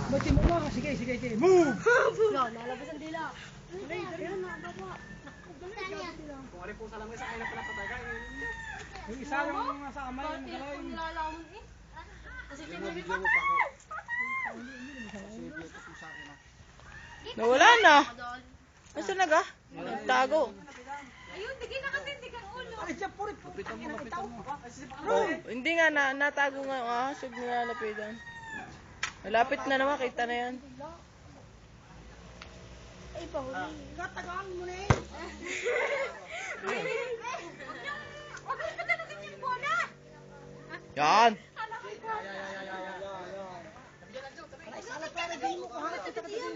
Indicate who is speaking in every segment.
Speaker 1: Bati mo na. Sige. Move!
Speaker 2: Yan, nalabas ang dila. Yan, baba.
Speaker 1: Kung ari po sa lamay sa akin na pinapataga. Yung isa yung nasa amay.
Speaker 2: Pati kung nilalamon eh. Kasi tinuli pa.
Speaker 3: Nawala na. Nasaan na ga? Nagtago.
Speaker 2: Ayun, tigil na kasi, tigil ulo.
Speaker 1: Ay, siya purit.
Speaker 4: Lapitan mo.
Speaker 3: Oh, hindi nga natago nga ang ahasog na lapitan. Malapit na naman, kita na yan.
Speaker 2: Ay, pahuli.
Speaker 1: Katagaan mo na eh.
Speaker 2: Huwag mo na natin yung bola.
Speaker 3: Yan.
Speaker 1: Sala para din mo ko harap kita kasi na.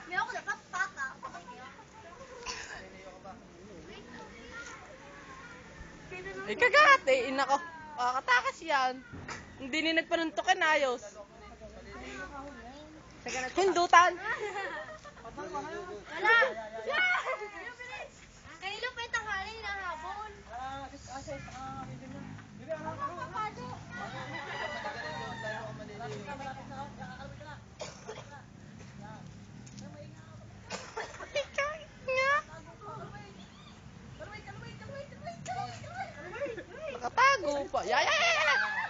Speaker 2: May ako dapat pata.
Speaker 3: Ay kagat eh, ina ko. Katakas yan. Hindi ni nagpanuntukan, ayos. Hindutan.
Speaker 2: Wala. Kanilo pa yung tanghali na habon.
Speaker 3: Nakatago pa. Yan.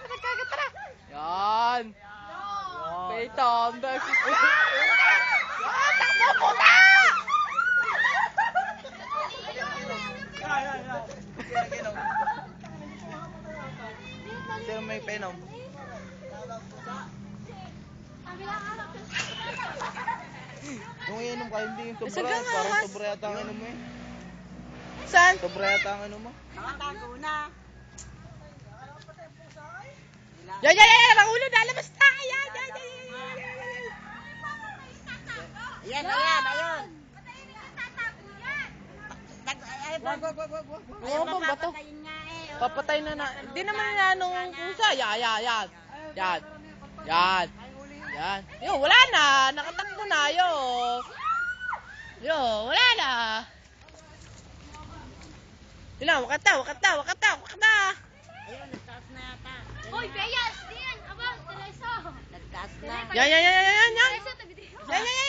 Speaker 3: Nagkagat na. Yan. Peyton. Yan, takbo po na!
Speaker 4: Sino may penom? Yung iinom ka, hindi yung sobra.
Speaker 3: Saga nga,
Speaker 4: Parang
Speaker 3: mas.
Speaker 4: sobra yata ang inom mo eh.
Speaker 3: Saan?
Speaker 4: Sobra yata ang inom mo.
Speaker 3: Yan! Magulo na! Labas na! Yan!
Speaker 2: Ayun.
Speaker 4: Wag.
Speaker 3: Oo, ba bato? Papatay na na. Hindi naman na nung pusa. Yan. Yo, wala na. Nakatakbo na. Yo, wala na. Yun, wakat na.
Speaker 2: Hoy, Beyas! Diyan! Aba, Teresa!
Speaker 3: Yan.
Speaker 2: Teresa, tabi-tabi.
Speaker 3: Yan.